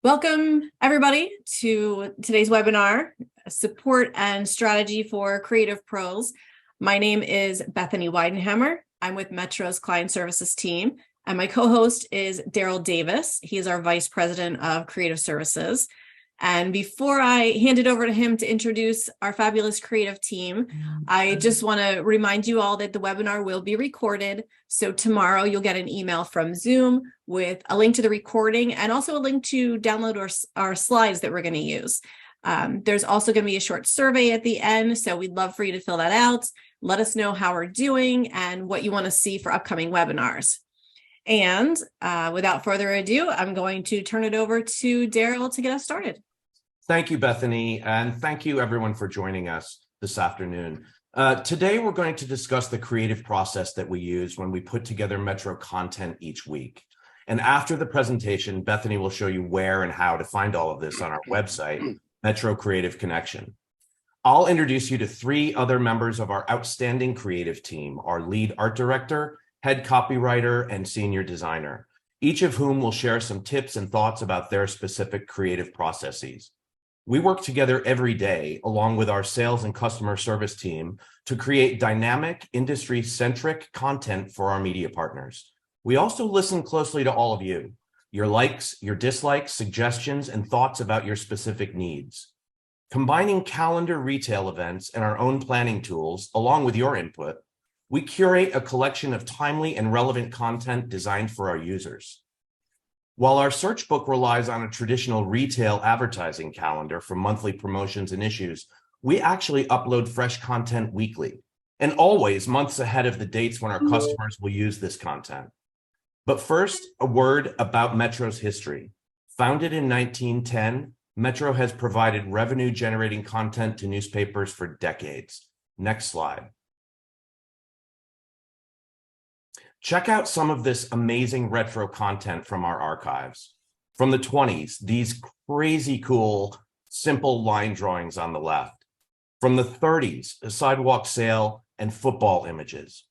Welcome, everybody, to today's webinar, Support and Strategy for Creative Pros. My name is Bethany Weidenhammer. I'm with Metro's Client Services team, and my co-host is Daryl Davis. He is our Vice President of Creative Services. And before I hand it over to him to introduce our fabulous creative team, I just want to remind you all that the webinar will be recorded. So tomorrow you'll get an email from Zoom with a link to the recording and also a link to download our slides that we're going to use. There's also going to be a short survey at the end, so we'd love for you to fill that out. Let us know how we're doing and what you want to see for upcoming webinars. And without further ado, I'm going to turn it over to Daryl to get us started. Thank you, Bethany, and thank you everyone for joining us this afternoon. Today, we're going to discuss the creative process that we use when we put together Metro content each week. And after the presentation, Bethany will show you where and how to find all of this on our website, Metro Creative Connection. I'll introduce you to three other members of our outstanding creative team, our lead art director, head copywriter, and senior designer, each of whom will share some tips and thoughts about their specific creative processes. We work together every day, along with our sales and customer service team, to create dynamic, industry-centric content for our media partners. We also listen closely to all of you, your likes, your dislikes, suggestions, and thoughts about your specific needs. Combining calendar retail events and our own planning tools, along with your input, we curate a collection of timely and relevant content designed for our users. While our SearchBook relies on a traditional retail advertising calendar for monthly promotions and issues, we actually upload fresh content weekly, and always months ahead of the dates when our customers will use this content. But first, a word about Metro's history. Founded in 1910, Metro has provided revenue-generating content to newspapers for decades. Next slide. Check out some of this amazing retro content from our archives. From the 20s, these crazy cool, simple line drawings on the left. From the 30s, a sidewalk sale and football images.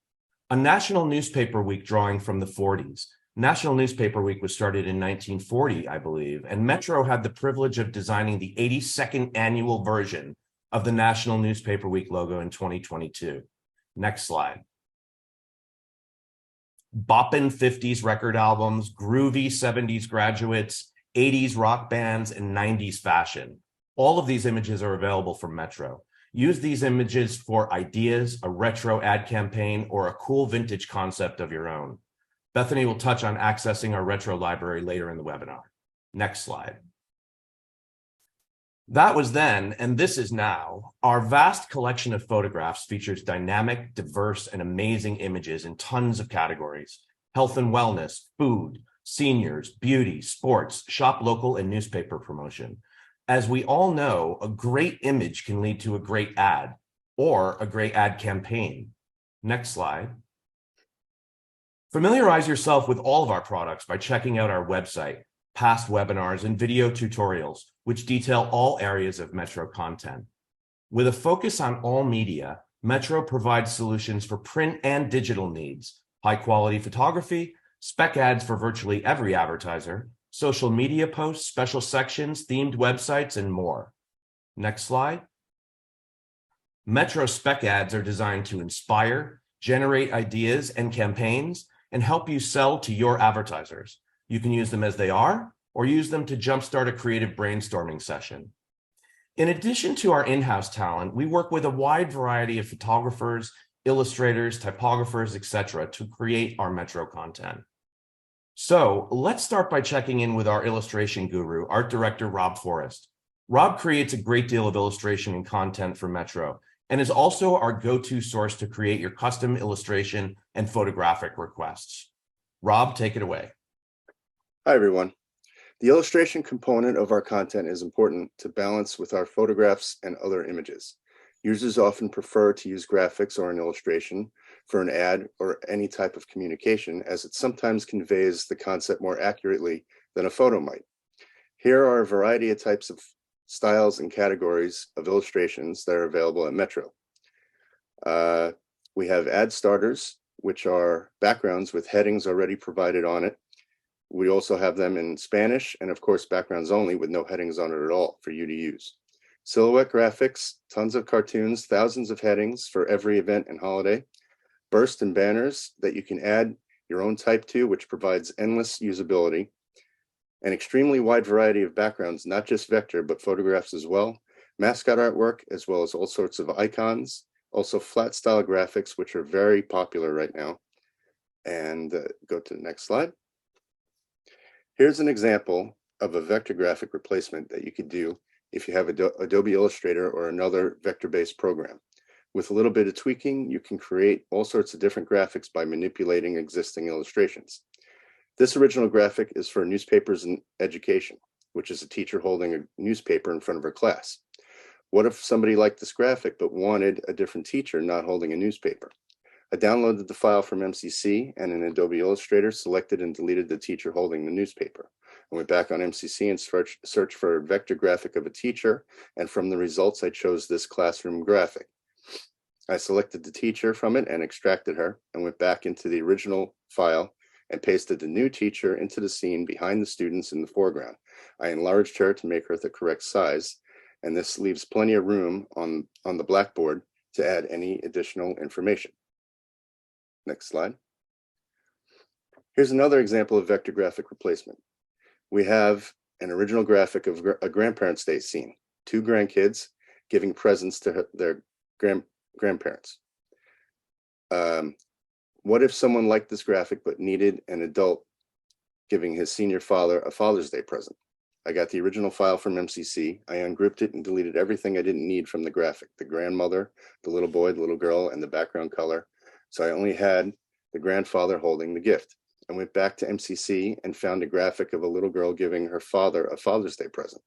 A National Newspaper Week drawing from the 40s. National Newspaper Week was started in 1940, I believe, and Metro had the privilege of designing the 82nd annual version of the National Newspaper Week logo in 2022. Next slide. Boppin' 50s record albums, groovy 70s graduates, 80s rock bands, and 90s fashion. All of these images are available from Metro. Use these images for ideas, a retro ad campaign, or a cool vintage concept of your own. Bethany will touch on accessing our retro library later in the webinar. Next slide. That was then, and this is now. Our vast collection of photographs features dynamic, diverse, and amazing images in tons of categories: health and wellness, food, seniors, beauty, sports, shop local, and newspaper promotion. As we all know, a great image can lead to a great ad or a great ad campaign. Next slide. Familiarize yourself with all of our products by checking out our website, past webinars, and video tutorials, which detail all areas of Metro content. With a focus on all media, Metro provides solutions for print and digital needs, high-quality photography, spec ads for virtually every advertiser, social media posts, special sections, themed websites, and more. Next slide. Metro spec ads are designed to inspire, generate ideas and campaigns, and help you sell to your advertisers. You can use them as they are, or use them to jumpstart a creative brainstorming session. In addition to our in-house talent, we work with a wide variety of photographers, illustrators, typographers, etc. to create our Metro content. So let's start by checking in with our illustration guru, art director Rob Forrest. Rob creates a great deal of illustration and content for Metro, and is also our go-to source to create your custom illustration and photographic requests. Rob, take it away. Hi, everyone. The illustration component of our content is important to balance with our photographs and other images. Users often prefer to use graphics or an illustration for an ad or any type of communication, as it sometimes conveys the concept more accurately than a photo might. Here are a variety of types of styles and categories of illustrations that are available at Metro. We have ad starters, which are backgrounds with headings already provided on it. We also have them in Spanish and of course backgrounds only with no headings on it at all for you to use. Silhouette graphics, tons of cartoons, thousands of headings for every event and holiday. Burst and banners that you can add your own type to, which provides endless usability. An extremely wide variety of backgrounds, not just vector, but photographs as well. Mascot artwork, as well as all sorts of icons. Also flat style graphics, which are very popular right now. And go to the next slide. Here's an example of a vector graphic replacement that you could do if you have Adobe Illustrator or another vector-based program. With a little bit of tweaking, you can create all sorts of different graphics by manipulating existing illustrations. This original graphic is for newspapers and education, which is a teacher holding a newspaper in front of her class. What if somebody liked this graphic but wanted a different teacher not holding a newspaper? I downloaded the file from MCC and in Adobe Illustrator, selected and deleted the teacher holding the newspaper. I went back on MCC and searched for a vector graphic of a teacher, and from the results, I chose this classroom graphic. I selected the teacher from it and extracted her, and went back into the original file and pasted the new teacher into the scene behind the students in the foreground. I enlarged her to make her the correct size, and this leaves plenty of room on the blackboard to add any additional information. Next slide. Here's another example of vector graphic replacement. We have an original graphic of a grandparents' day scene, 2 grandkids giving presents to their grandparents. What if someone liked this graphic but needed an adult giving his senior father a Father's Day present? I got the original file from MCC. I ungrouped it and deleted everything I didn't need from the graphic, the grandmother, the little boy, the little girl, and the background color. So I only had the grandfather holding the gift. I went back to MCC and found a graphic of a little girl giving her father a Father's Day present.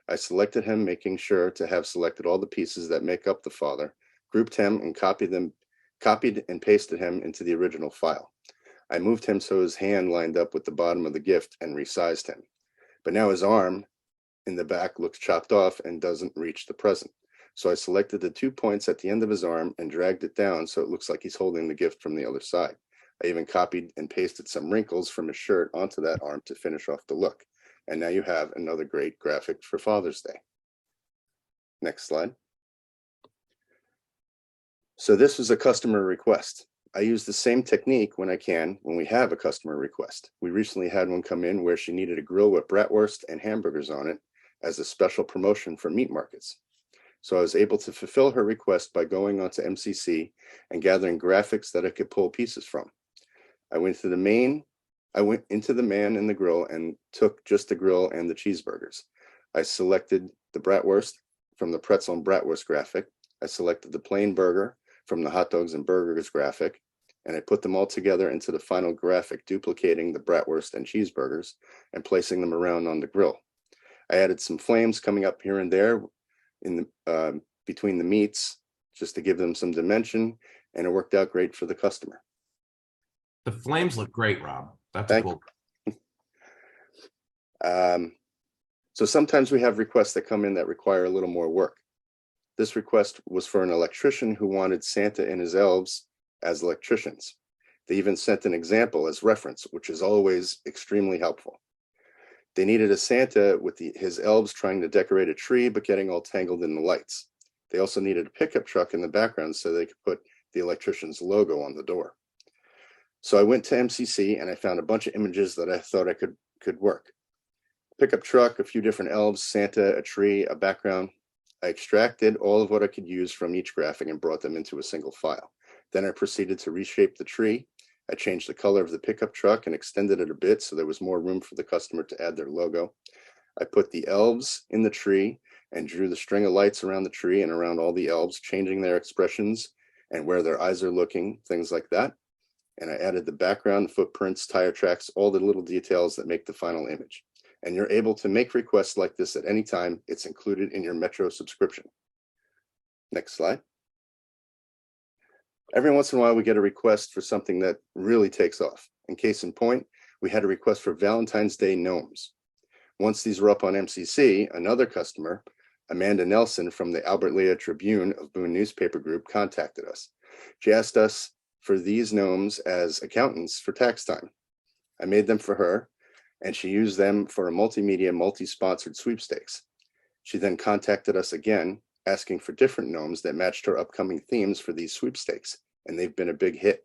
I selected him, making sure to have selected all the pieces that make up the father, grouped him and copied and pasted him into the original file. I moved him so his hand lined up with the bottom of the gift and resized him. But now his arm in the back looks chopped off and doesn't reach the present. So I selected the 2 points at the end of his arm and dragged it down so it looks like he's holding the gift from the other side. I even copied and pasted some wrinkles from his shirt onto that arm to finish off the look. And now you have another great graphic for Father's Day. Next slide. So this was a customer request. I use the same technique when we have a customer request. We recently had one come in where she needed a grill with bratwurst and hamburgers on it as a special promotion for meat markets. So I was able to fulfill her request by going onto MCC and gathering graphics that I could pull pieces from. I went into the man in the grill and took just the grill and the cheeseburgers. I selected the bratwurst from the pretzel and bratwurst graphic. I selected the plain burger from the hot dogs and burgers graphic, and I put them all together into the final graphic, duplicating the bratwurst and cheeseburgers and placing them around on the grill. I added some flames coming up here and there in the between the meats just to give them some dimension, and it worked out great for the customer. The flames look great, Rob. That's Thank cool. So sometimes we have requests that come in that require a little more work. This request was for an electrician who wanted Santa and his elves as electricians. They even sent an example as reference, which is always extremely helpful. They needed a Santa with his elves trying to decorate a tree, but getting all tangled in the lights. They also needed a pickup truck in the background so they could put the electrician's logo on the door. So I went to MCC and I found a bunch of images that I thought I could work. Pickup truck, a few different elves, Santa, a tree, a background. I extracted all of what I could use from each graphic and brought them into a single file. Then I proceeded to reshape the tree. I changed the color of the pickup truck and extended it a bit so there was more room for the customer to add their logo. I put the elves in the tree and drew the string of lights around the tree and around all the elves, changing their expressions and where their eyes are looking, things like that. And I added the background, footprints, tire tracks, all the little details that make the final image. And you're able to make requests like this at any time. It's included in your Metro subscription. Next slide. Every once in a while, we get a request for something that really takes off. In case in point, we had a request for Valentine's Day gnomes. Once these were up on MCC, another customer, Amanda Nelson from the Albert Lea Tribune of Boone Newspaper Group, contacted us. She asked us for these gnomes as accountants for tax time. I made them for her, and she used them for a multimedia, multi-sponsored sweepstakes. She then contacted us again, asking for different gnomes that matched her upcoming themes for these sweepstakes, and they've been a big hit.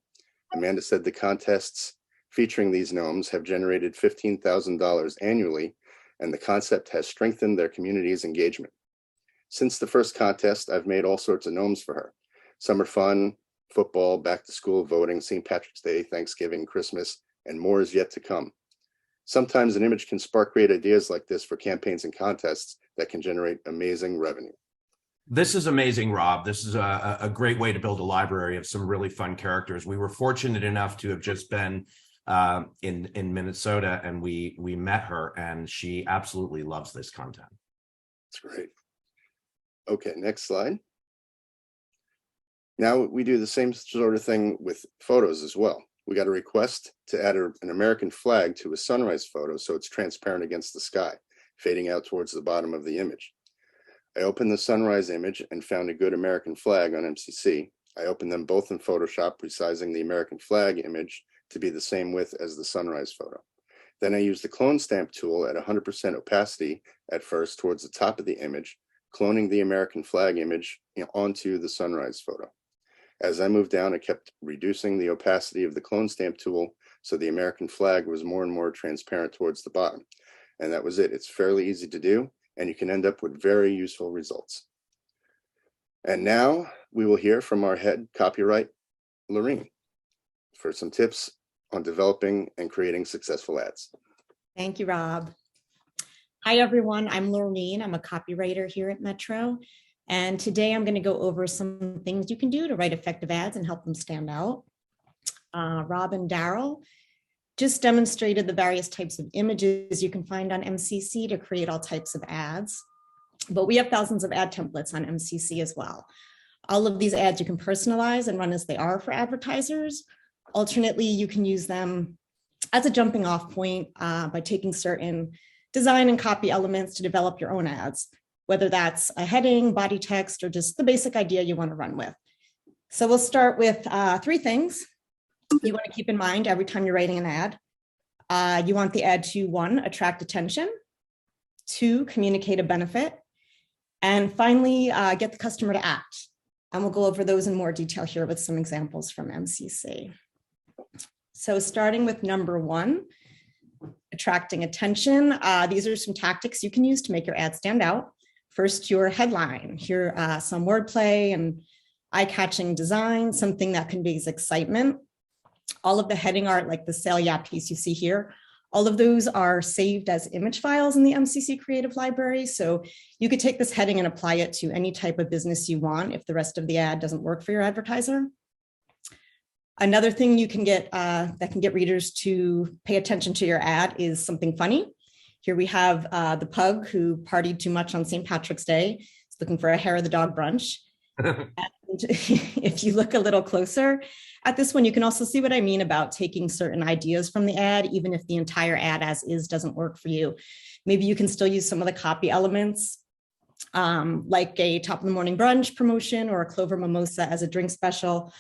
Amanda said the contests featuring these gnomes have generated $15,000 annually, and the concept has strengthened their community's engagement. Since the first contest, I've made all sorts of gnomes for her. Summer fun, football, back to school, voting, St. Patrick's Day, Thanksgiving, Christmas, and more is yet to come. Sometimes an image can spark great ideas like this for campaigns and contests that can generate amazing revenue. This is amazing, Rob. This is a great way to build a library of some really fun characters. We were fortunate enough to have just been in Minnesota, and we met her, and she absolutely loves this content. That's great. Okay, next slide. Now we do the same sort of thing with photos as well. We got a request to add an American flag to a sunrise photo so it's transparent against the sky, fading out towards the bottom of the image. I opened the sunrise image and found a good American flag on MCC. I opened them both in Photoshop, resizing the American flag image to be the same width as the sunrise photo. Then I used the clone stamp tool at 100% opacity at first towards the top of the image, cloning the American flag image onto the sunrise photo. As I moved down, I kept reducing the opacity of the clone stamp tool so the American flag was more and more transparent towards the bottom. And that was it. It's fairly easy to do, and you can end up with very useful results. And now we will hear from our head copyright, Lorene, for some tips on developing and creating successful ads. Thank you, Rob. Hi, everyone. I'm Lorene. I'm a copywriter here at Metro. And today I'm going to go over some things you can do to write effective ads and help them stand out. Rob and Daryl just demonstrated the various types of images you can find on MCC to create all types of ads. But we have thousands of ad templates on MCC as well. All of these ads you can personalize and run as they are for advertisers. Alternately, you can use them as a jumping off point by taking certain design and copy elements to develop your own ads, whether that's a heading, body text, or just the basic idea you want to run with. So we'll start with 3 things you want to keep in mind every time you're writing an ad. You want the ad to 1, attract attention, 2, communicate a benefit, and finally, get the customer to act. And we'll go over those in more detail here with some examples from MCC. So starting with number 1, attracting attention. These are some tactics you can use to make your ad stand out. First, your headline. Here, some wordplay and eye-catching design, something that conveys excitement. All of the heading art, like the sale yeah piece you see here, all of those are saved as image files in the MCC Creative Library. So you could take this heading and apply it to any type of business you want if the rest of the ad doesn't work for your advertiser. Another thing you can get that can get readers to pay attention to your ad is something funny. Here we have the pug who partied too much on St. Patrick's Day. He's looking for a hair of the dog brunch. And if you look a little closer at this one, you can also see what I mean about taking certain ideas from the ad, even if the entire ad as is doesn't work for you. Maybe you can still use some of the copy elements, like a top of the morning brunch promotion or a Clover mimosa as a drink special,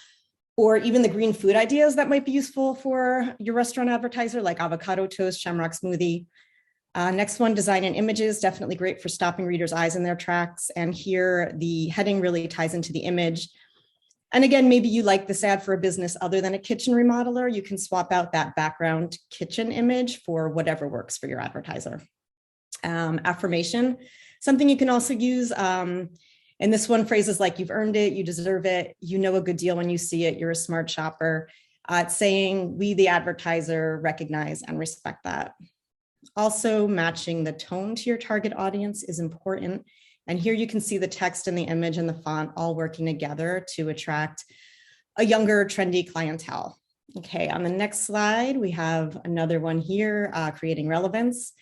or even the green food ideas that might be useful for your restaurant advertiser, like avocado toast, shamrock smoothie. Next one, design and images, definitely great for stopping readers' eyes in their tracks. And here the heading really ties into the image. And again, maybe you like this ad for a business other than a kitchen remodeler. You can swap out that background kitchen image for whatever works for your advertiser. Affirmation, something you can also use. And this one, phrases like you've earned it, you deserve it, you know a good deal when you see it, you're a smart shopper. It's saying we, the advertiser, recognize and respect that. Also, matching the tone to your target audience is important. And here you can see the text and the image and the font all working together to attract a younger, trendy clientele. Okay, on the next slide, we have another one here, creating relevance.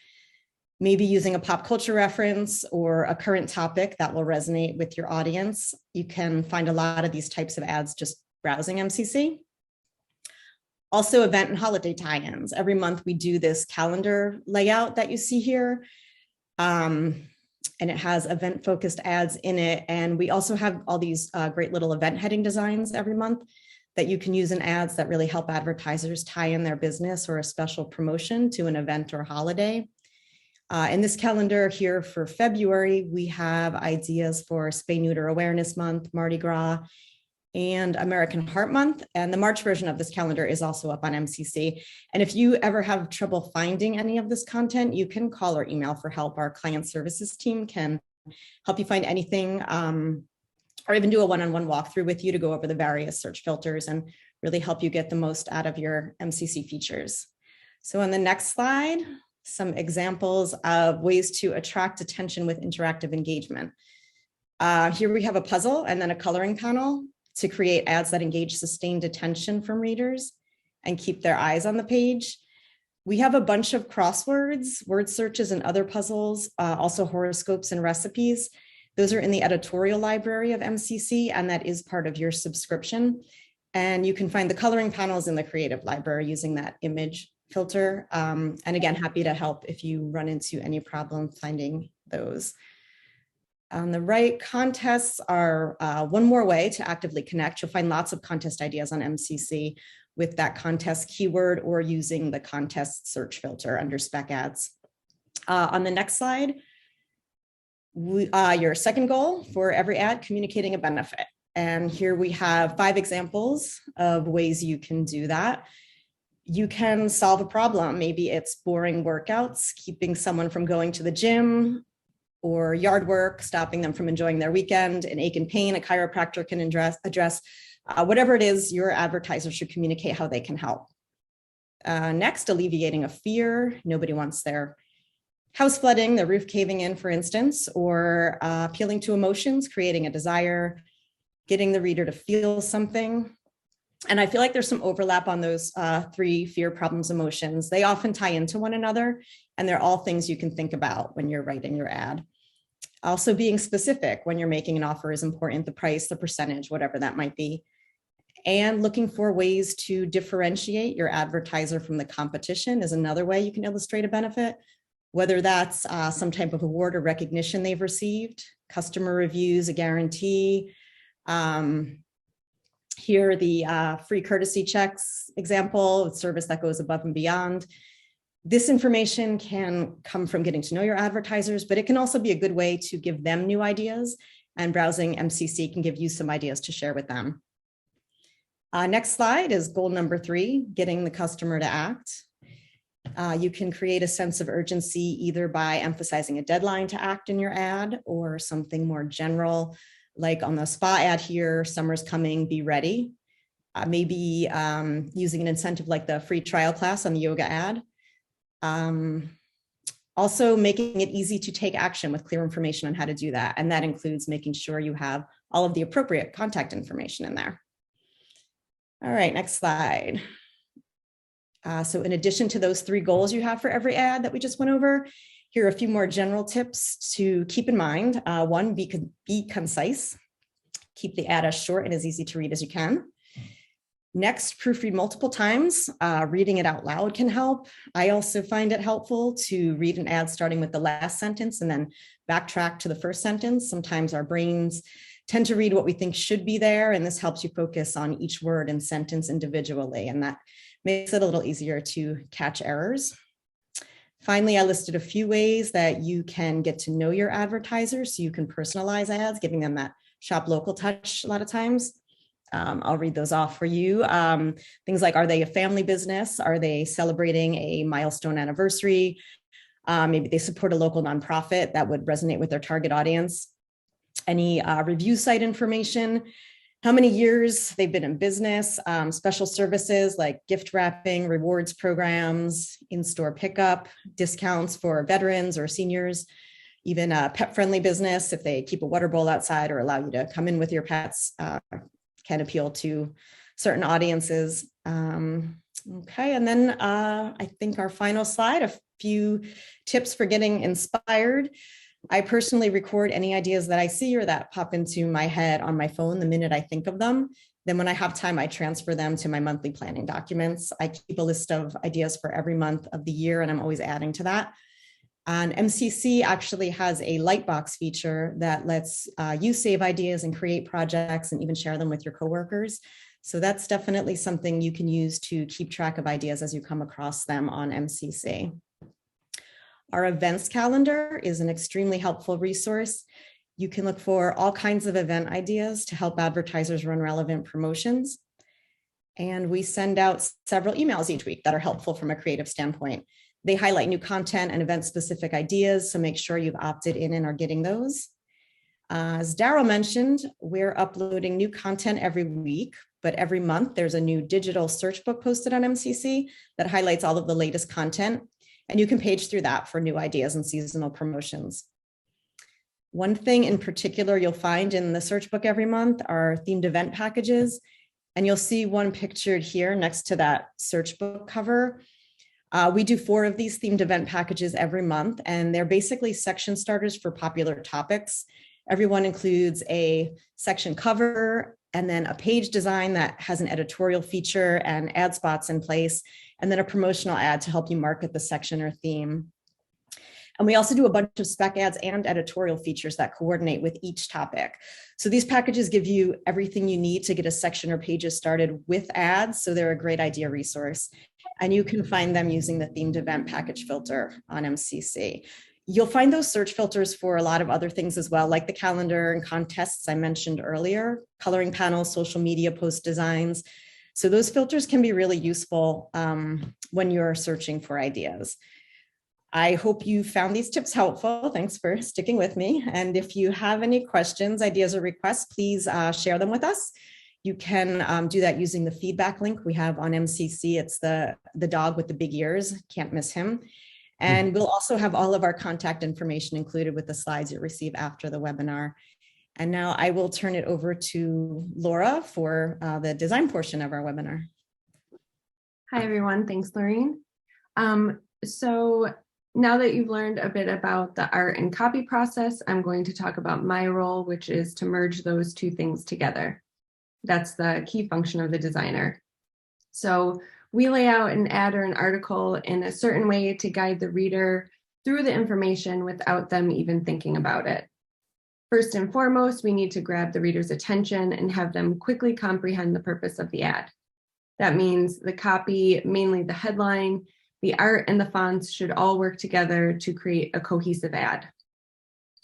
Maybe using a pop culture reference or a current topic that will resonate with your audience. You can find a lot of these types of ads just browsing MCC. Also, event and holiday tie-ins. Every month we do this calendar layout that you see here. And it has event-focused ads in it. And we also have all these great little event heading designs every month that you can use in ads that really help advertisers tie in their business or a special promotion to an event or holiday. In this calendar here for February, we have ideas for Spay Neuter Awareness Month, Mardi Gras, and American Heart Month. And the March version of this calendar is also up on MCC. And if you ever have trouble finding any of this content, you can call or email for help. Our client services team can help you find anything, or even do a one-on-one walkthrough with you to go over the various search filters and really help you get the most out of your MCC features. So on the next slide, some examples of ways to attract attention with interactive engagement. Here we have a puzzle and then a coloring panel to create ads that engage sustained attention from readers and keep their eyes on the page. We have a bunch of crosswords, word searches, and other puzzles, also horoscopes and recipes. Those are in the editorial library of MCC, and that is part of your subscription. And you can find the coloring panels in the creative library using that image filter. And again, happy to help if you run into any problem finding those. On the right, contests are one more way to actively connect. You'll find lots of contest ideas on MCC with that contest keyword or using the contest search filter under spec ads. On the next slide, your second goal for every ad, communicating a benefit. And here we have 5 examples of ways you can do that. You can solve a problem. Maybe it's boring workouts, keeping someone from going to the gym, or yard work, stopping them from enjoying their weekend. An ache and pain, a chiropractor can address. Whatever it is, your advertiser should communicate how they can help. Next, alleviating a fear. Nobody wants their house flooding, the roof caving in, for instance, or appealing to emotions, creating a desire, getting the reader to feel something. And I feel like there's some overlap on those 3 fear, problems, emotions. They often tie into one another, and they're all things you can think about when you're writing your ad. Also, being specific when you're making an offer is important, the price, the percentage, whatever that might be. And looking for ways to differentiate your advertiser from the competition is another way you can illustrate a benefit, whether that's some type of award or recognition they've received, customer reviews, a guarantee. Here, the free courtesy checks example, a service that goes above and beyond. This information can come from getting to know your advertisers, but it can also be a good way to give them new ideas, and browsing MCC can give you some ideas to share with them. Next slide is goal number 3, getting the customer to act. You can create a sense of urgency either by emphasizing a deadline to act in your ad, or something more general, like on the spa ad here, summer's coming, be ready. Maybe using an incentive like the free trial class on the yoga ad. Also making it easy to take action with clear information on how to do that. And that includes making sure you have all of the appropriate contact information in there. All right, next slide. So in addition to those 3 goals you have for every ad that we just went over, here are a few more general tips to keep in mind. 1, be concise. Keep the ad as short and as easy to read as you can. Next, proofread multiple times. Reading it out loud can help. I also find it helpful to read an ad starting with the last sentence and then backtrack to the first sentence. Sometimes our brains tend to read what we think should be there, and this helps you focus on each word and sentence individually, and that makes it a little easier to catch errors. Finally, I listed a few ways that you can get to know your advertisers so you can personalize ads, giving them that shop local touch a lot of times. I'll read those off for you. Things like, are they a family business? Are they celebrating a milestone anniversary? Maybe they support a local nonprofit that would resonate with their target audience. Any review site information, how many years they've been in business, special services like gift wrapping, rewards programs, in-store pickup, discounts for veterans or seniors, even a pet-friendly business if they keep a water bowl outside or allow you to come in with your pets. Can appeal to certain audiences. Okay, and then I think our final slide, a few tips for getting inspired. I personally record any ideas that I see or that pop into my head on my phone the minute I think of them. Then when I have time, I transfer them to my monthly planning documents. I keep a list of ideas for every month of the year, and I'm always adding to that. And MCC actually has a Lightbox feature that lets you save ideas and create projects and even share them with your coworkers. So that's definitely something you can use to keep track of ideas as you come across them on MCC. Our events calendar is an extremely helpful resource. You can look for all kinds of event ideas to help advertisers run relevant promotions. And we send out several emails each week that are helpful from a creative standpoint. They highlight new content and event-specific ideas, so make sure you've opted in and are getting those. As Daryl mentioned, we're uploading new content every week, but every month there's a new digital search book posted on MCC that highlights all of the latest content, and you can page through that for new ideas and seasonal promotions. One thing in particular you'll find in the search book every month are themed event packages, and you'll see one pictured here next to that search book cover. We do 4 of these themed event packages every month, and they're basically section starters for popular topics. Everyone includes a section cover and then a page design that has an editorial feature and ad spots in place, and then a promotional ad to help you market the section or theme. And we also do a bunch of spec ads and editorial features that coordinate with each topic. So these packages give you everything you need to get a section or pages started with ads. So they're a great idea resource. And you can find them using the themed event package filter on MCC. You'll find those search filters for a lot of other things as well, like the calendar and contests I mentioned earlier, coloring panels, social media post designs. So those filters can be really useful when you're searching for ideas. I hope you found these tips helpful. Thanks for sticking with me. And if you have any questions, ideas, or requests, please share them with us. You can do that using the feedback link we have on MCC. It's the dog with the big ears. Can't miss him. And we'll also have all of our contact information included with the slides you receive after the webinar. And now I will turn it over to Laura for the design portion of our webinar. Hi, everyone. Thanks, Lorraine. So now that you've learned a bit about the art and copy process, I'm going to talk about my role, which is to merge those 2 things together. That's the key function of the designer. So we lay out an ad or an article in a certain way to guide the reader through the information without them even thinking about it. First and foremost, we need to grab the reader's attention and have them quickly comprehend the purpose of the ad. That means the copy, mainly the headline, the art, and the fonts should all work together to create a cohesive ad.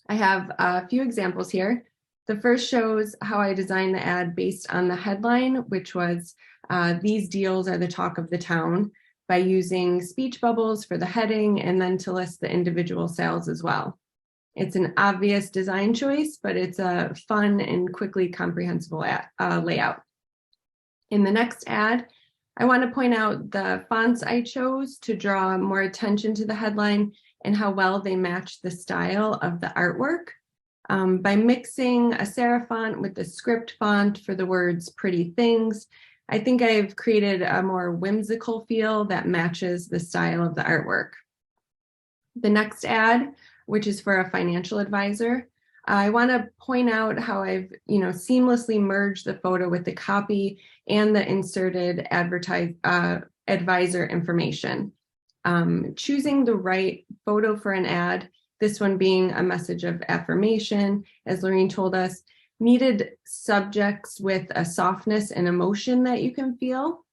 I have a few examples here. The first shows how I designed the ad based on the headline, which was "These deals are the talk of the town," by using speech bubbles for the heading and then to list the individual sales as well. It's an obvious design choice, but it's a fun and quickly comprehensible layout. In the next ad, I want to point out the fonts I chose to draw more attention to the headline and how well they match the style of the artwork. By mixing a serif font with the script font for the words "pretty things," I think I've created a more whimsical feel that matches the style of the artwork. The next ad, which is for a financial advisor, I want to point out how I've seamlessly merged the photo with the copy and the inserted advisor information. Choosing the right photo for an ad, this one being a message of affirmation, as Lorraine told us, needed subjects with a softness and emotion that you can feel.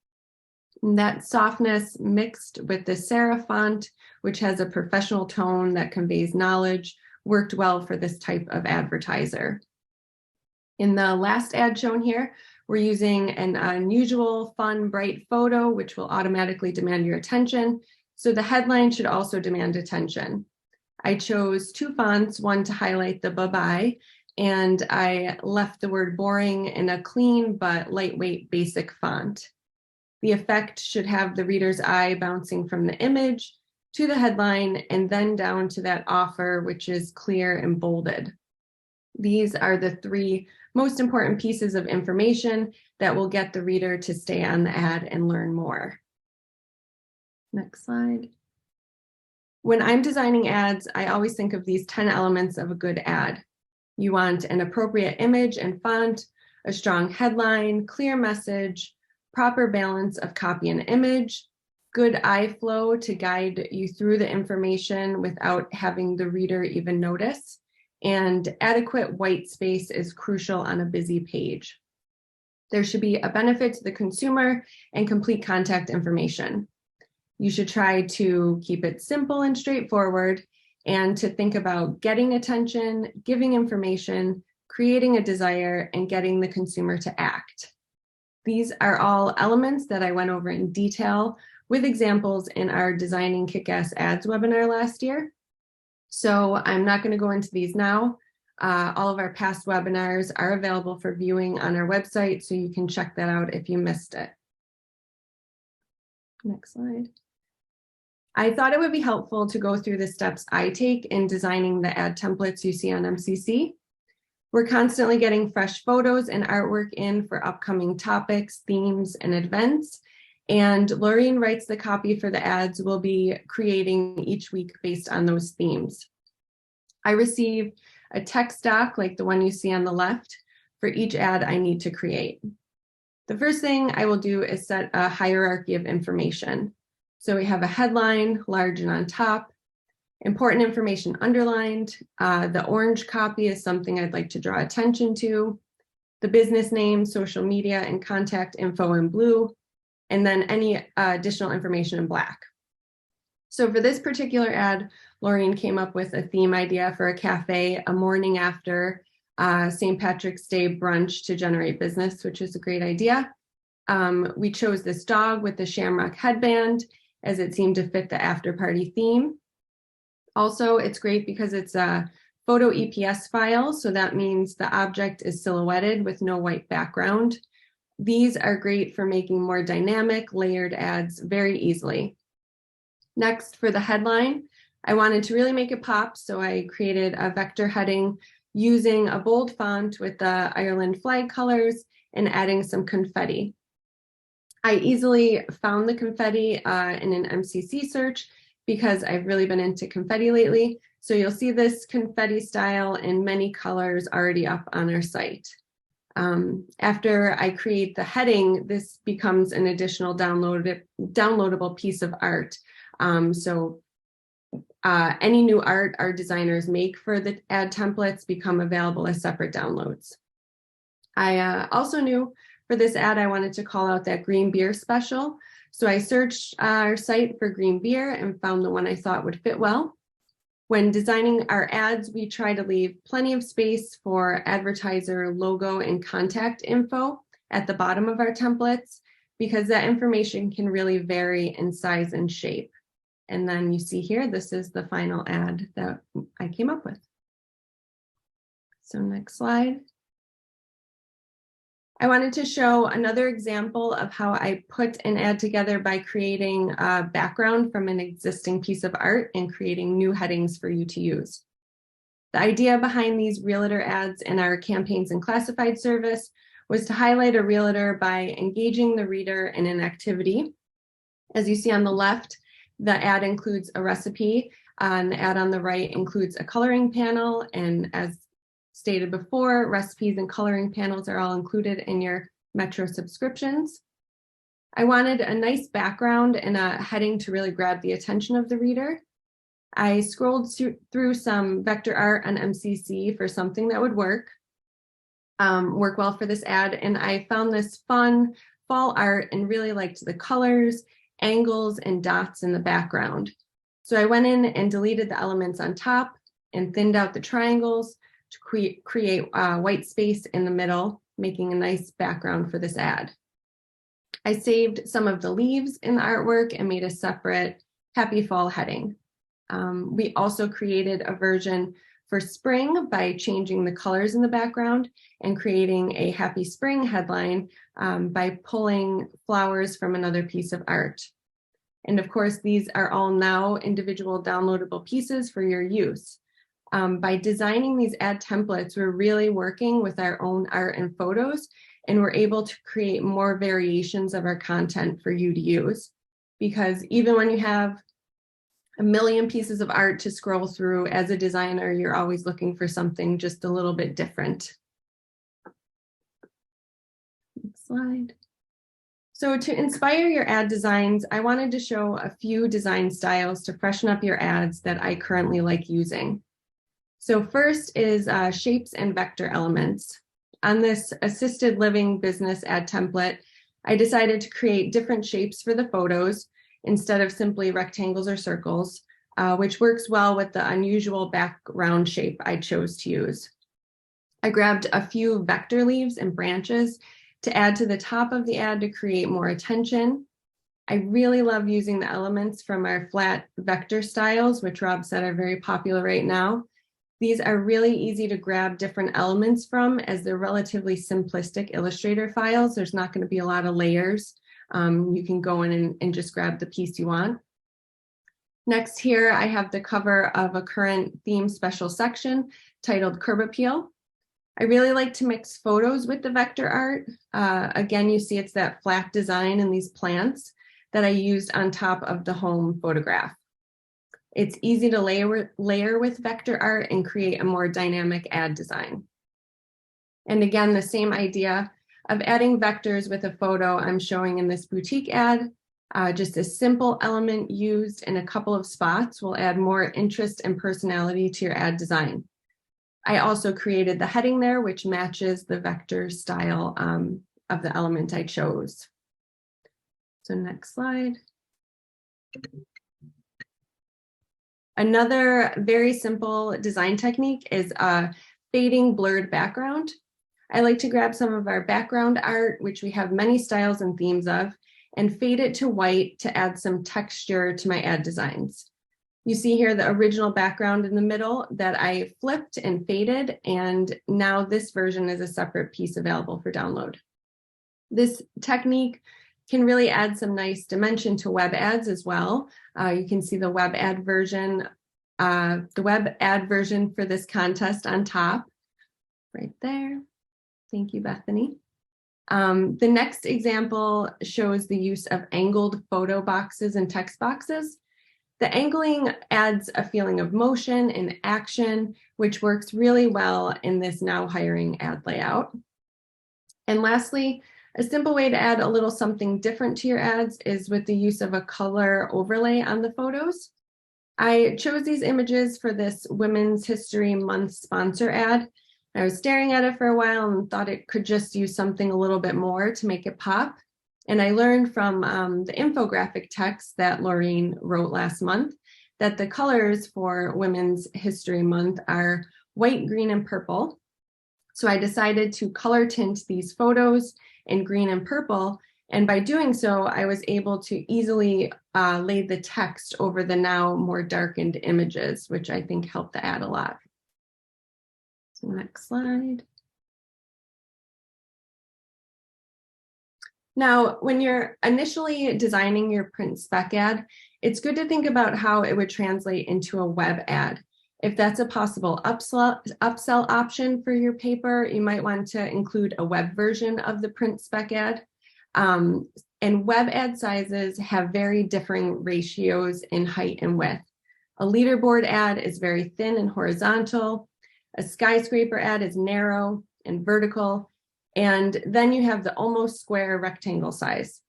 And that softness mixed with the serif font, which has a professional tone that conveys knowledge, worked well for this type of advertiser. In the last ad shown here, we're using an unusual, fun, bright photo, which will automatically demand your attention. So the headline should also demand attention. I chose 2 fonts, one to highlight the bye-bye, and I left the word boring in a clean but lightweight basic font. The effect should have the reader's eye bouncing from the image to the headline and then down to that offer, which is clear and bolded. These are the 3 most important pieces of information that will get the reader to stay on the ad and learn more. Next slide. When I'm designing ads, I always think of these 10 elements of a good ad. You want an appropriate image and font, a strong headline, clear message, proper balance of copy and image, good eye flow to guide you through the information without having the reader even notice, and adequate white space is crucial on a busy page. There should be a benefit to the consumer and complete contact information. You should try to keep it simple and straightforward, and to think about getting attention, giving information, creating a desire, and getting the consumer to act. These are all elements that I went over in detail with examples in our Designing Kick-Ass Ads webinar last year. So I'm not going to go into these now. All of our past webinars are available for viewing on our website, so you can check that out if you missed it. Next slide. I thought it would be helpful to go through the steps I take in designing the ad templates you see on MCC. We're constantly getting fresh photos and artwork in for upcoming topics, themes, and events. And Laureen writes the copy for the ads we'll be creating each week based on those themes. I receive a text doc like the one you see on the left for each ad I need to create. The first thing I will do is set a hierarchy of information. So we have a headline, large and on top, important information underlined. The orange copy is something I'd like to draw attention to. The business name, social media, and contact info in blue, and then any additional information in black. So for this particular ad, Laureen came up with a theme idea for a cafe, a morning after St. Patrick's Day brunch to generate business, which is a great idea. We chose this dog with the shamrock headband as it seemed to fit the after party theme. Also, it's great because it's a photo EPS file, so that means the object is silhouetted with no white background. These are great for making more dynamic, layered ads very easily. Next, for the headline, I wanted to really make it pop, so I created a vector heading using a bold font with the Ireland flag colors and adding some confetti. I easily found the confetti in an MCC search because I've really been into confetti lately. So you'll see this confetti style in many colors already up on our site. After I create the heading, this becomes an additional downloadable piece of art. Any new art our designers make for the ad templates become available as separate downloads. I also knew for this ad, I wanted to call out that green beer special. So I searched our site for green beer and found the one I thought would fit well. When designing our ads, we try to leave plenty of space for advertiser logo and contact info at the bottom of our templates, because that information can really vary in size and shape. And then you see here, this is the final ad that I came up with. So next slide. I wanted to show another example of how I put an ad together by creating a background from an existing piece of art and creating new headings for you to use. The idea behind these realtor ads in our campaigns and classified service was to highlight a realtor by engaging the reader in an activity. As you see on the left, the ad includes a recipe, and the ad on the right includes a coloring panel, and as stated before, recipes and coloring panels are all included in your Metro subscriptions. I wanted a nice background and a heading to really grab the attention of the reader. I scrolled through some vector art on MCC for something that would work well for this ad, and I found this fun fall art and really liked the colors, angles, and dots in the background. So I went in and deleted the elements on top and thinned out the triangles to create white space in the middle, making a nice background for this ad. I saved some of the leaves in the artwork and made a separate Happy Fall heading. We also created a version for spring by changing the colors in the background and creating a Happy Spring headline by pulling flowers from another piece of art. And of course, these are all now individual downloadable pieces for your use. By designing these ad templates, we're really working with our own art and photos, and we're able to create more variations of our content for you to use. Because even when you have a million pieces of art to scroll through, as a designer, you're always looking for something just a little bit different. Next slide. So to inspire your ad designs, I wanted to show a few design styles to freshen up your ads that I currently like using. So first is shapes and vector elements. On this assisted living business ad template, I decided to create different shapes for the photos instead of simply rectangles or circles, which works well with the unusual background shape I chose to use. I grabbed a few vector leaves and branches to add to the top of the ad to create more attention. I really love using the elements from our flat vector styles, which Rob said are very popular right now. These are really easy to grab different elements from as they're relatively simplistic Illustrator files. There's not going to be a lot of layers. You can go in and just grab the piece you want. Next here, I have the cover of a current theme special section titled Curb Appeal. I really like to mix photos with the vector art. Again, you see it's that flat design and these plants that I used on top of the home photograph. It's easy to layer with vector art and create a more dynamic ad design. And again, the same idea of adding vectors with a photo I'm showing in this boutique ad. Just a simple element used in a couple of spots will add more interest and personality to your ad design. I also created the heading there, which matches the vector style of the element I chose. So next slide. Another very simple design technique is a fading blurred background. I like to grab some of our background art, which we have many styles and themes of, and fade it to white to add some texture to my ad designs. You see here the original background in the middle that I flipped and faded, and now this version is a separate piece available for download. This technique can really add some nice dimension to web ads as well. You can see the web ad version for this contest on top, right there. Thank you, Bethany. The next example shows the use of angled photo boxes and text boxes. The angling adds a feeling of motion and action, which works really well in this now hiring ad layout. And lastly, a simple way to add a little something different to your ads is with the use of a color overlay on the photos. I chose these images for this Women's History Month sponsor ad. I was staring at it for a while and thought it could just use something a little bit more to make it pop. And I learned from the infographic text that Laureen wrote last month that the colors for Women's History Month are white, green, and purple. So I decided to color tint these photos in green and purple. And by doing so, I was able to easily lay the text over the now more darkened images, which I think helped the ad a lot. So next slide. Now, when you're initially designing your print spec ad, it's good to think about how it would translate into a web ad. If that's a possible upsell option for your paper, you might want to include a web version of the print spec ad. And web ad sizes have very differing ratios in height and width. A leaderboard ad is very thin and horizontal. A skyscraper ad is narrow and vertical. And then you have the almost square rectangle size.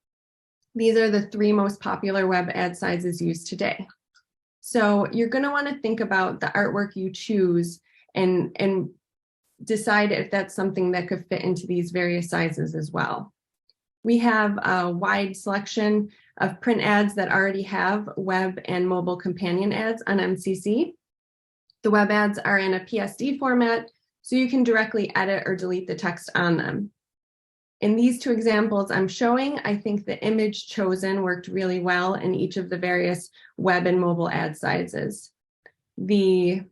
These are the three most popular web ad sizes used today. So you're going to want to think about the artwork you choose and decide if that's something that could fit into these various sizes as well. We have a wide selection of print ads that already have web and mobile companion ads on MCC. The web ads are in a PSD format, so you can directly edit or delete the text on them. In these two examples I'm showing, I think the image chosen worked really well in each of the various web and mobile ad sizes. The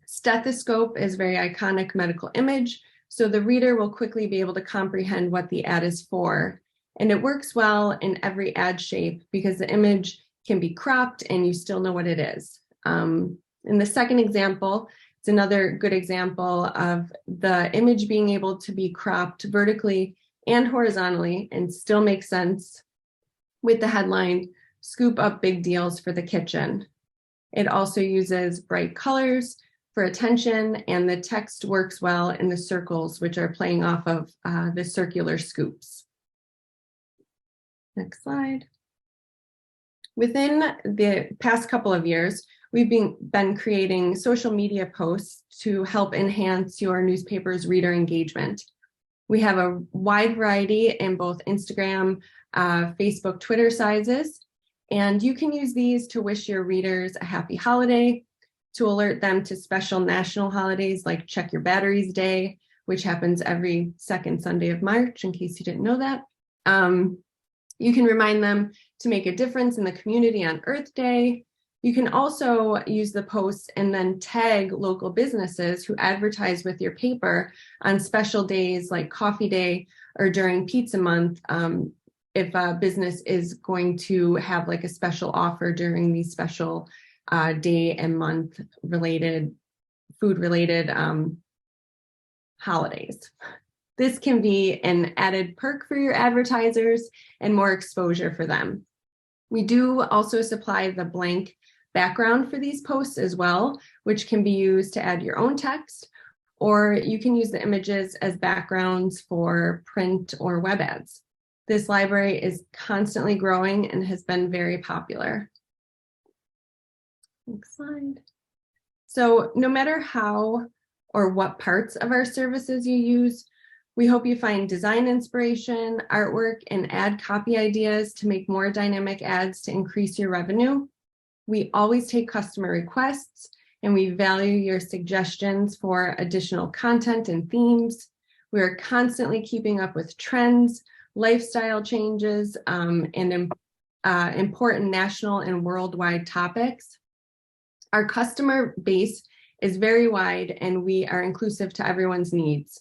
stethoscope is a very iconic medical image, so the reader will quickly be able to comprehend what the ad is for. And it works well in every ad shape because the image can be cropped and you still know what it is. In the second example, it's another good example of the image being able to be cropped vertically and horizontally and still make sense with the headline, "Scoop Up Big Deals for the Kitchen." It also uses bright colors for attention, and the text works well in the circles, which are playing off of the circular scoops. Next slide. Within the past couple of years, we've been creating social media posts to help enhance your newspaper's reader engagement. We have a wide variety in both Instagram, Facebook, Twitter sizes, and you can use these to wish your readers a happy holiday, to alert them to special national holidays like Check Your Batteries Day, which happens every second Sunday of March, in case you didn't know that. You can remind them to make a difference in the community on Earth Day. You can also use the posts and then tag local businesses who advertise with your paper on special days like Coffee Day or during Pizza Month, if a business is going to have like a special offer during these special day and month related, food related holidays. This can be an added perk for your advertisers and more exposure for them. We do also supply the blank background for these posts as well, which can be used to add your own text, or you can use the images as backgrounds for print or web ads. This library is constantly growing and has been very popular. Next slide. So no matter how or what parts of our services you use, we hope you find design inspiration, artwork, and ad copy ideas to make more dynamic ads to increase your revenue. We always take customer requests, and we value your suggestions for additional content and themes. We are constantly keeping up with trends, lifestyle changes, and important national and worldwide topics. Our customer base is very wide, and we are inclusive to everyone's needs.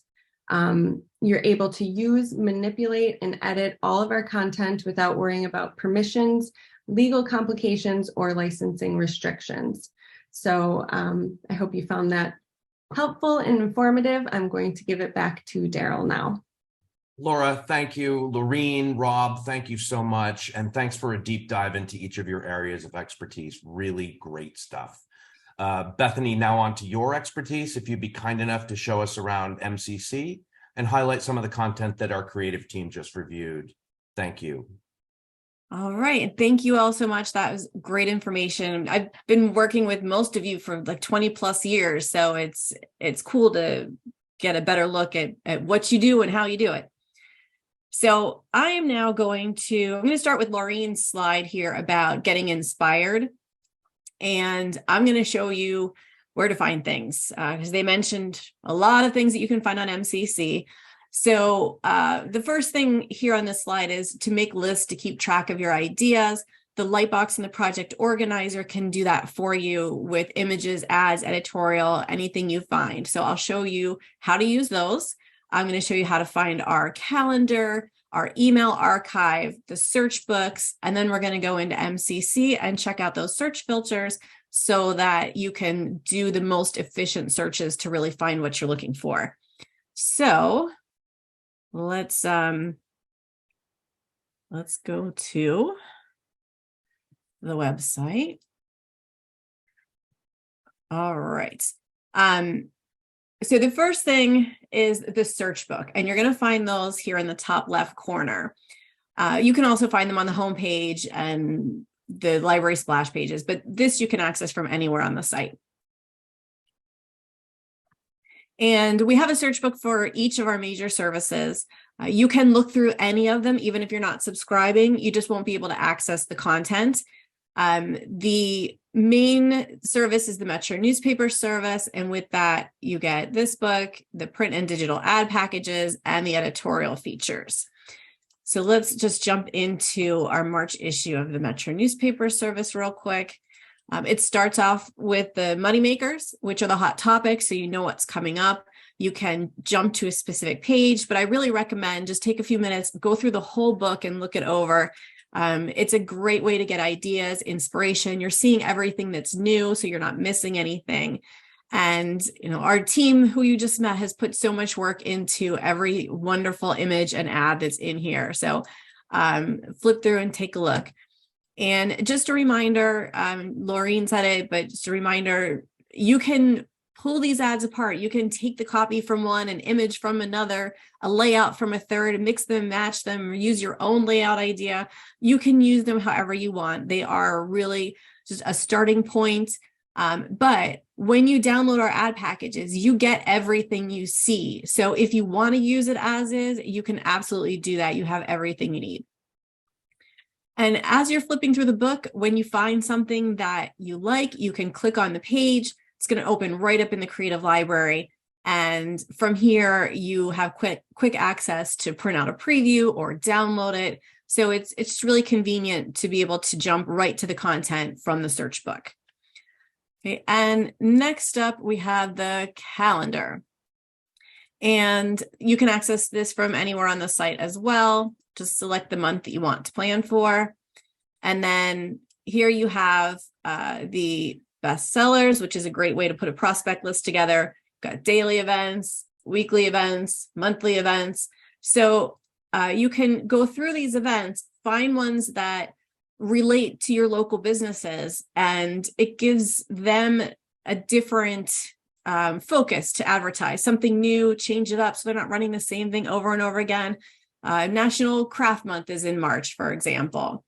You're able to use, manipulate, and edit all of our content without worrying about permissions, legal complications, or licensing restrictions. So I hope you found that helpful and informative. I'm going to give it back to Daryl now. Laura, thank you. Laureen, Rob, thank you so much. And thanks for a deep dive into each of your areas of expertise. Really great stuff. Bethany, now on to your expertise. If you'd be kind enough to show us around MCC and highlight some of the content that our creative team just reviewed. Thank you. All right. Thank you all so much. That was great information. I've been working with most of you for like 20 plus years. So it's cool to get a better look at what you do and how you do it. So I'm going to start with Laureen's slide here about getting inspired. And I'm going to show you where to find things because they mentioned a lot of things that you can find on MCC. So the first thing here on this slide is to make lists to keep track of your ideas. The Lightbox and the project organizer can do that for you with images, ads, editorial, anything you find. So I'll show you how to use those. I'm going to show you how to find our calendar, our email archive, the search books, and then we're going to go into MCC and check out those search filters so that you can do the most efficient searches to really find what you're looking for. So let's go to the website. All right. So the first thing is the search book, and you're going to find those here in the top left corner. You can also find them on the homepage and the library splash pages, but this you can access from anywhere on the site. And we have a search book for each of our major services. You can look through any of them, even if you're not subscribing. You just won't be able to access the content. The main service is the Metro newspaper service. And with that, you get this book, the print and digital ad packages, and the editorial features. So let's just jump into our March issue of the Metro newspaper service real quick. It starts off with the moneymakers, which are the hot topics, so you know what's coming up. You can jump to a specific page, but I really recommend just take a few minutes, go through the whole book and look it over. It's a great way to get ideas, inspiration. You're seeing everything that's new, so you're not missing anything. And our team, who you just met, has put so much work into every wonderful image and ad that's in here. So flip through and take a look. And just a reminder, Laureen said it, but just a reminder, you can pull these ads apart. You can take the copy from one, an image from another, a layout from a third, mix them, match them, or use your own layout idea. You can use them however you want. They are really just a starting point. But when you download our ad packages, you get everything you see. So if you want to use it as is, you can absolutely do that. You have everything you need. And as you're flipping through the book, when you find something that you like, you can click on the page. It's going to open right up in the Creative Library. And from here, you have quick access to print out a preview or download it. So it's really convenient to be able to jump right to the content from the SearchBook. Okay, and next up, we have the calendar. And you can access this from anywhere on the site as well. Just select the month that you want to plan for. And then here you have the best sellers, which is a great way to put a prospect list together. You've got daily events, weekly events, monthly events. So you can go through these events, find ones that relate to your local businesses, and it gives them a different focus to advertise, something new, change it up so they're not running the same thing over and over again. National Craft Month is in March, for example.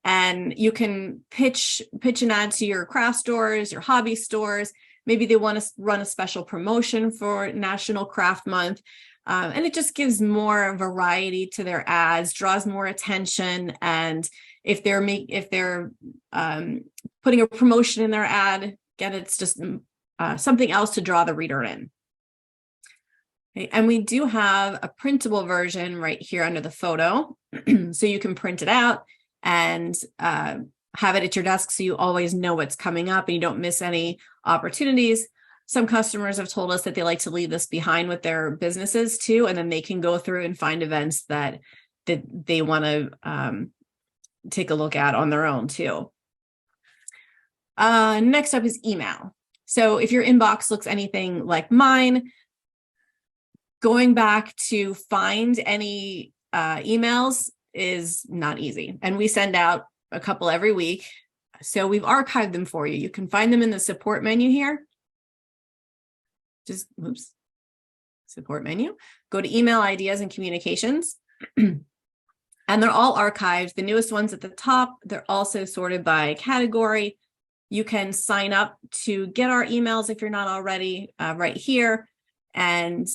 And you can pitch an ad to your craft stores, your hobby stores. Maybe they want to run a special promotion for National Craft Month. And it just gives more variety to their ads, draws more attention. And if they're putting a promotion in their ad, again, it's just something else to draw the reader in. Okay, and we do have a printable version right here under the photo. So you can print it out and have it at your desk so you always know what's coming up and you don't miss any opportunities. Some customers have told us that they like to leave this behind with their businesses too, and then they can go through and find events that they want to take a look at on their own too. Next up is email. So if your inbox looks anything like mine, going back to find any emails is not easy. And we send out a couple every week. So we've archived them for you. You can find them in the support menu here. Support menu. Go to email ideas and communications. And they're all archived. The newest ones at the top, they're also sorted by category. You can sign up to get our emails if you're not already right here. And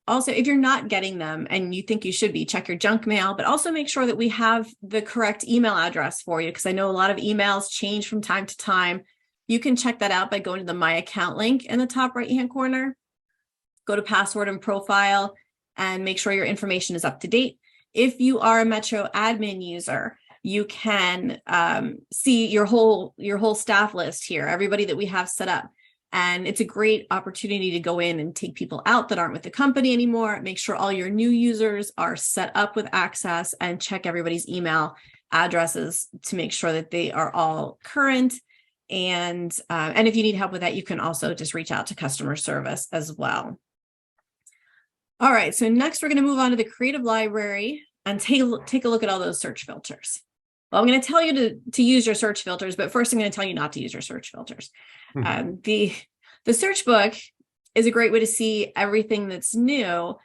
also, if you're not getting them and you think you should be, check your junk mail, but also make sure that we have the correct email address for you, because I know a lot of emails change from time to time. You can check that out by going to the My Account link in the top right-hand corner. Go to password and profile and make sure your information is up to date. If you are a Metro admin user, you can see your whole staff list here, everybody that we have set up. And it's a great opportunity to go in and take people out that aren't with the company anymore, make sure all your new users are set up with access, and check everybody's email addresses to make sure that they are all current. And if you need help with that, you can also just reach out to customer service as well. All right, so next we're going to move on to the Creative Library and take a look at all those search filters. Well, I'm going to tell you to use your search filters, but first I'm going to tell you not to use your search filters. The SearchBook is a great way to see everything that's new.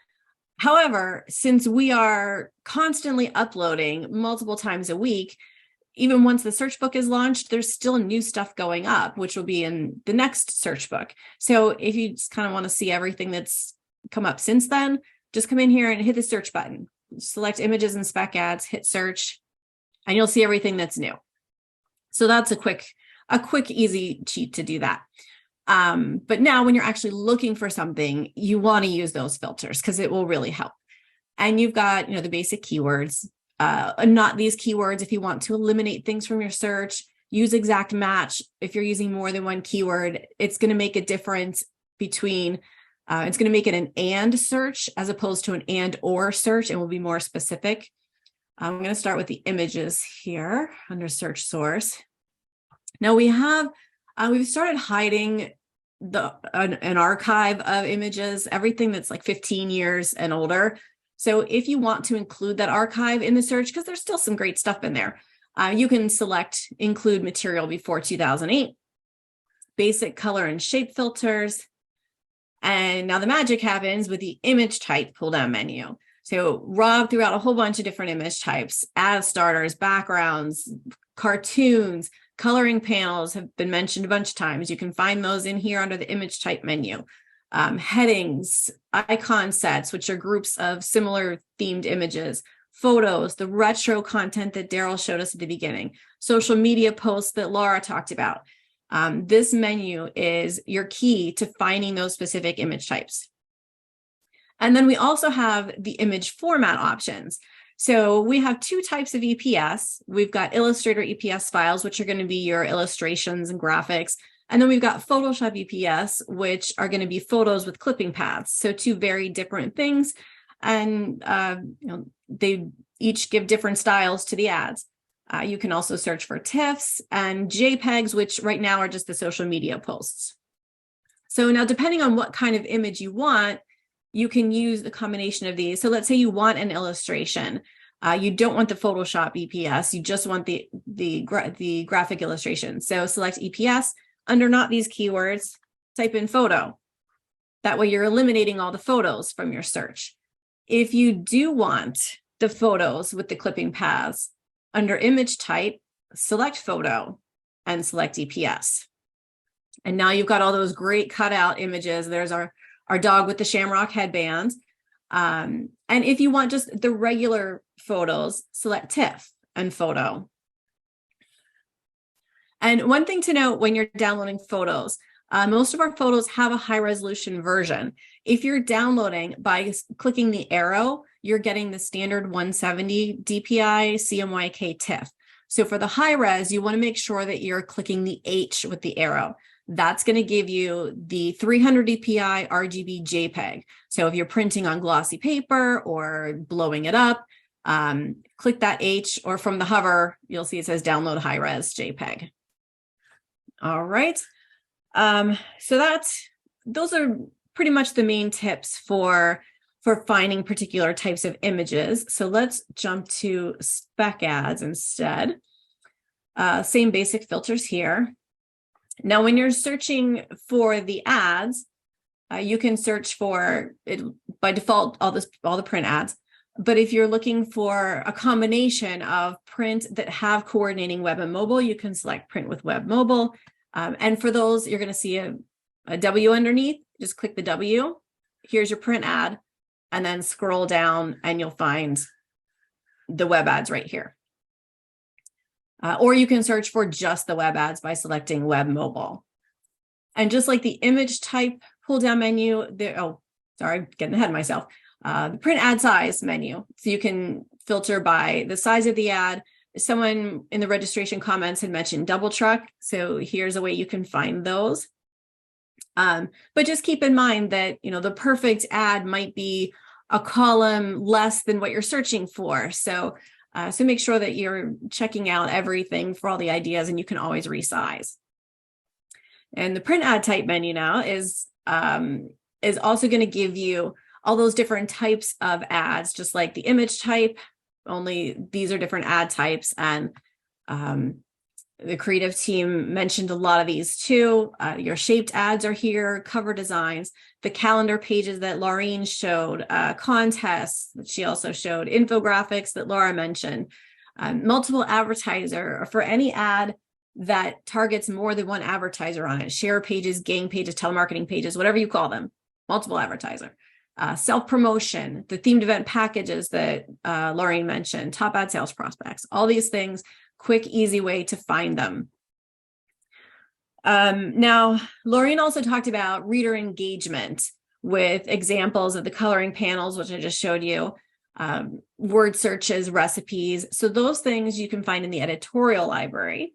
However, since we are constantly uploading multiple times a week, even once the SearchBook is launched, there's still new stuff going up, which will be in the next SearchBook. So if you just kind of want to see everything that's come up since then, just come in here and hit the search button. Select images and spec ads, hit search, and you'll see everything that's new. So that's a quick, easy cheat to do that. But now when you're actually looking for something, you want to use those filters because it will really help. And you've got, the basic keywords, not these keywords. If you want to eliminate things from your search, use exact match. If you're using more than one keyword, it's going to make a difference between, it's going to make it an and search as opposed to an and or search, and will be more specific. I'm going to start with the images here under search source. Now we've started hiding an archive of images, everything that's like 15 years and older. So if you want to include that archive in the search, because there's still some great stuff in there, you can select include material before 2008, basic color and shape filters. And now the magic happens with the image type pull down menu. So Rob threw out a whole bunch of different image types, as starters, backgrounds, cartoons, Coloring panels have been mentioned a bunch of times. You can find those in here under the image type menu. Headings, icon sets, which are groups of similar themed images, photos, the retro content that Daryl showed us at the beginning, social media posts that Laura talked about. This menu is your key to finding those specific image types. And then we also have the image format options. So we have two types of EPS. We've got Illustrator EPS files, which are going to be your illustrations and graphics. And then we've got Photoshop EPS, which are going to be photos with clipping paths. So two very different things. And they each give different styles to the ads. You can also search for TIFFs and JPEGs, which right now are just the social media posts. So now, depending on what kind of image you want, you can use the combination of these. So let's say you want an illustration. You don't want the Photoshop EPS. You just want the graphic illustration. So select EPS. Under not these keywords, type in photo. That way you're eliminating all the photos from your search. If you do want the photos with the clipping paths, under image type, select photo and select EPS. And now you've got all those great cutout images. There's our dog with the shamrock headband. And if you want just the regular photos, select TIFF and photo. And one thing to note when you're downloading photos, most of our photos have a high resolution version. If you're downloading by clicking the arrow, you're getting the standard 170 DPI CMYK TIFF. So for the high res, you want to make sure that you're clicking the H with the arrow. That's going to give you the 300 DPI RGB JPEG. So if you're printing on glossy paper or blowing it up, click that H, or from the hover, you'll see it says download high res JPEG. All right. So those are pretty much the main tips for finding particular types of images. So let's jump to spec ads instead. Same basic filters here. Now, when you're searching for the ads, you can search for it by default, all the print ads. But if you're looking for a combination of print that have coordinating web and mobile, you can select print with web mobile. And for those, you're going to see a W underneath. Just click the W. Here's your print ad. And then scroll down and you'll find the web ads right here. Or you can search for just the web ads by selecting web mobile. And just like the image type pull down menu, getting ahead of myself. The print ad size menu. So you can filter by the size of the ad. Someone in the registration comments had mentioned double truck. So here's a way you can find those. But just keep in mind that, the perfect ad might be a column less than what you're searching for. So make sure that you're checking out everything for all the ideas, and you can always resize. And the print ad type menu now is also going to give you all those different types of ads, just like the image type, only these are different ad types. And the creative team mentioned a lot of these too. Your shaped ads are here, cover designs, the calendar pages that Laureen showed, contests that she also showed, infographics that Laura mentioned, multiple advertiser for any ad that targets more than one advertiser on it, share pages, gang pages, telemarketing pages, whatever you call them, multiple advertiser. Self-promotion, the themed event packages that Laureen mentioned, top ad sales prospects, all these things, quick, easy way to find them. Now, Laureen also talked about reader engagement with examples of the coloring panels, which I just showed you, word searches, recipes. So those things you can find in the editorial library.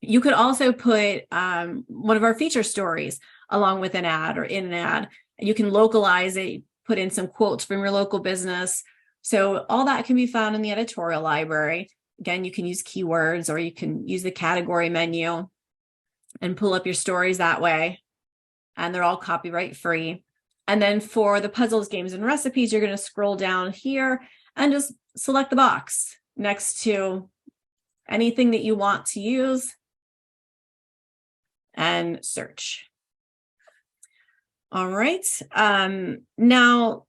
You could also put one of our feature stories along with an ad or in an ad. You can localize it, put in some quotes from your local business. So all that can be found in the editorial library. Again, you can use keywords, or you can use the category menu and pull up your stories that way. And they're all copyright free. And then for the puzzles, games, and recipes, you're going to scroll down here and just select the box next to anything that you want to use and search. All right. Now,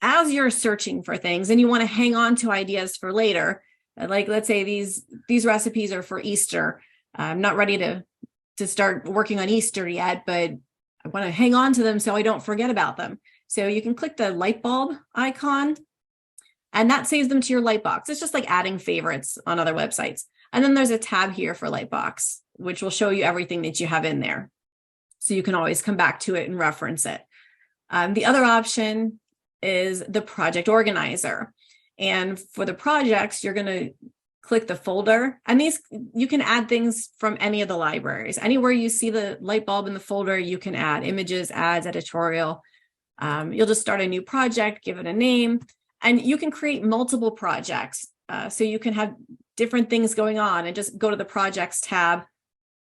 as you're searching for things and you want to hang on to ideas for later, Like, let's say these recipes are for Easter. I'm not ready to start working on Easter yet, but I want to hang on to them so I don't forget about them. So you can click the light bulb icon, and that saves them to your Lightbox. It's just like adding favorites on other websites. And then there's a tab here for Lightbox, which will show you everything that you have in there. So you can always come back to it and reference it. The other option is the project organizer. And for the projects, you're going to click the folder. And these, you can add things from any of the libraries. Anywhere you see the light bulb in the folder, you can add images, ads, editorial. You'll just start a new project, give it a name, and you can create multiple projects. So you can have different things going on, and just go to the projects tab,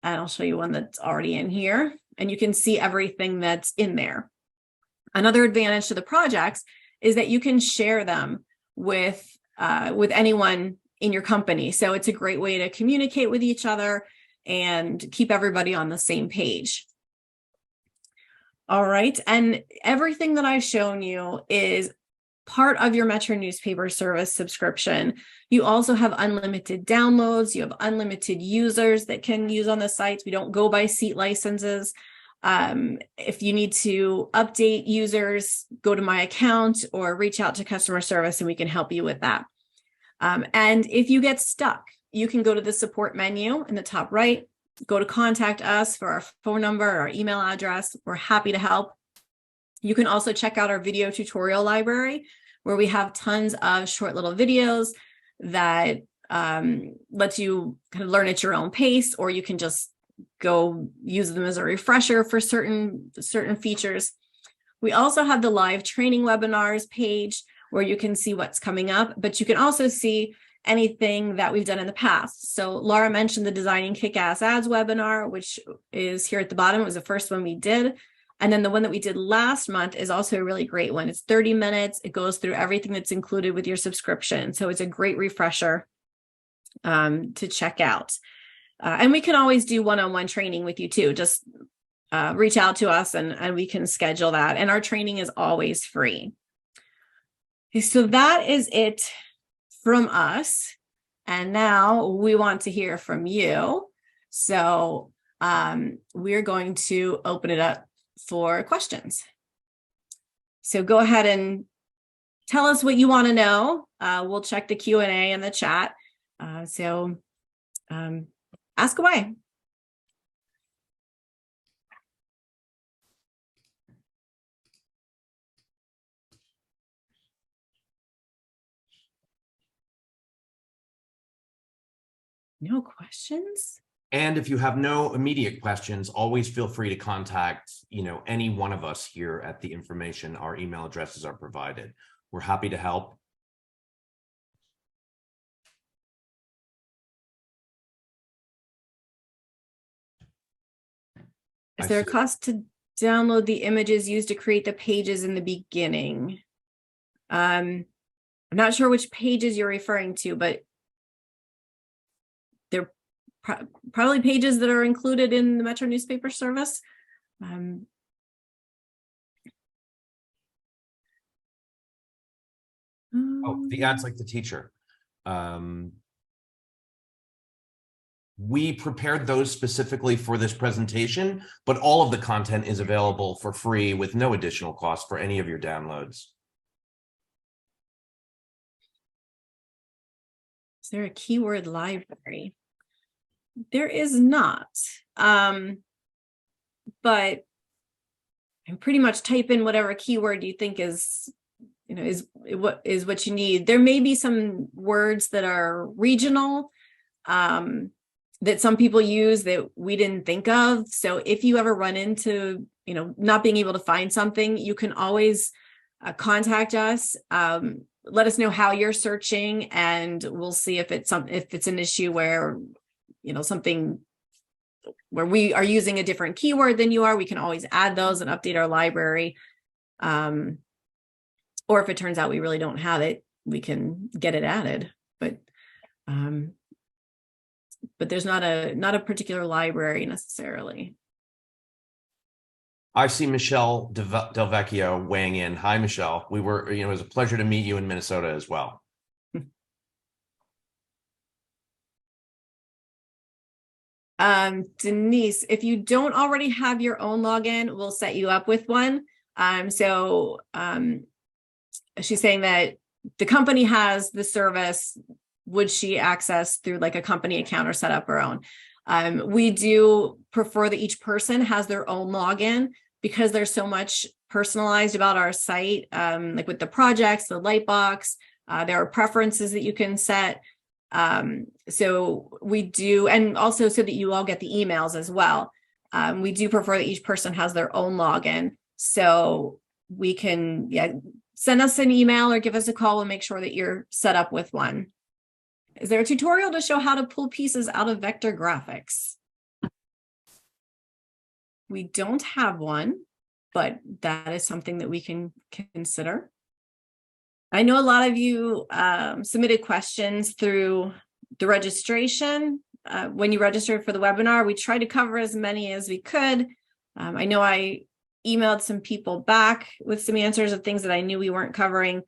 and I'll show you one that's already in here, and you can see everything that's in there. Another advantage to the projects is that you can share them with anyone in your company. So it's a great way to communicate with each other and keep everybody on the same page. All right, and everything that I've shown you is part of your Metro newspaper service subscription. You also have unlimited downloads. You have unlimited users that can use on the sites. We don't go by seat licenses. If you need to update users, go to my account or reach out to customer service and we can help you with that. And if you get stuck, you can go to the support menu in the top right, go to contact us for our phone number, our email address. We're happy to help. You can also check out our video tutorial library, where we have tons of short little videos that lets you kind of learn at your own pace, or you can just go use them as a refresher for certain features. We also have the live training webinars page where you can see what's coming up, but you can also see anything that we've done in the past. So Laura mentioned the Designing Kick-Ass Ads webinar, which is here at the bottom. It was the first one we did. And then the one that we did last month is also a really great one. It's 30 minutes. It goes through everything that's included with your subscription. So it's a great refresher to check out. And we can always do one-on-one training with you too. Just reach out to us and we can schedule that. And our training is always free. Okay, so that is it from us. And now we want to hear from you. So we're going to open it up for questions. So go ahead and tell us what you want to know. We'll check the Q&A in the chat. So ask away. No questions? And if you have no immediate questions, always feel free to contact, any one of us here at the information. Our email addresses are provided. We're happy to help. Is there a cost to download the images used to create the pages in the beginning? I'm not sure which pages you're referring to, but they're probably pages that are included in the Metro newspaper service. The ads like the teacher. We prepared those specifically for this presentation, but all of the content is available for free with no additional cost for any of your downloads. Is there a keyword library? There is not, but I pretty much type in whatever keyword you think is what you need. There may be some words that are regional that some people use that we didn't think of. So if you ever run into, not being able to find something, you can always contact us. Let us know how you're searching, and we'll see if it's an issue where, something where we are using a different keyword than you are. We can always add those and update our library. Or if it turns out we really don't have it, we can get it added. But there's not a particular library necessarily. I see Michelle Del Vecchio weighing in. Hi, Michelle. It was a pleasure to meet you in Minnesota as well. Denise, if you don't already have your own login, we'll set you up with one. She's saying that the company has the service. Would she access through like a company account or set up her own? We do prefer that each person has their own login because there's so much personalized about our site, like with the projects, the lightbox, there are preferences that you can set. So we do, and also so that you all get the emails as well. We do prefer that each person has their own login. So we can, send us an email or give us a call and make sure that you're set up with one. Is there a tutorial to show how to pull pieces out of vector graphics? We don't have one, but that is something that we can consider. I know a lot of you submitted questions through the registration. When you registered for the webinar, we tried to cover as many as we could. I know I emailed some people back with some answers of things that I knew we weren't covering.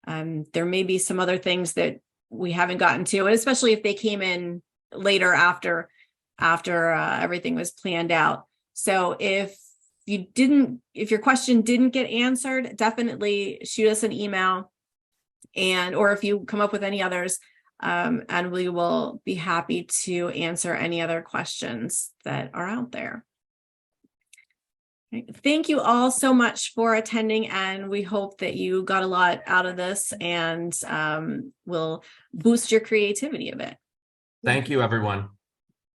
There may be some other things that we haven't gotten to, and especially if they came in later after everything was planned out. So if your question didn't get answered, definitely shoot us an email, or if you come up with any others, and we will be happy to answer any other questions that are out there. Thank you all so much for attending, and we hope that you got a lot out of this and will boost your creativity a bit. Thank you, everyone.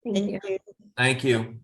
Thank you. Thank you.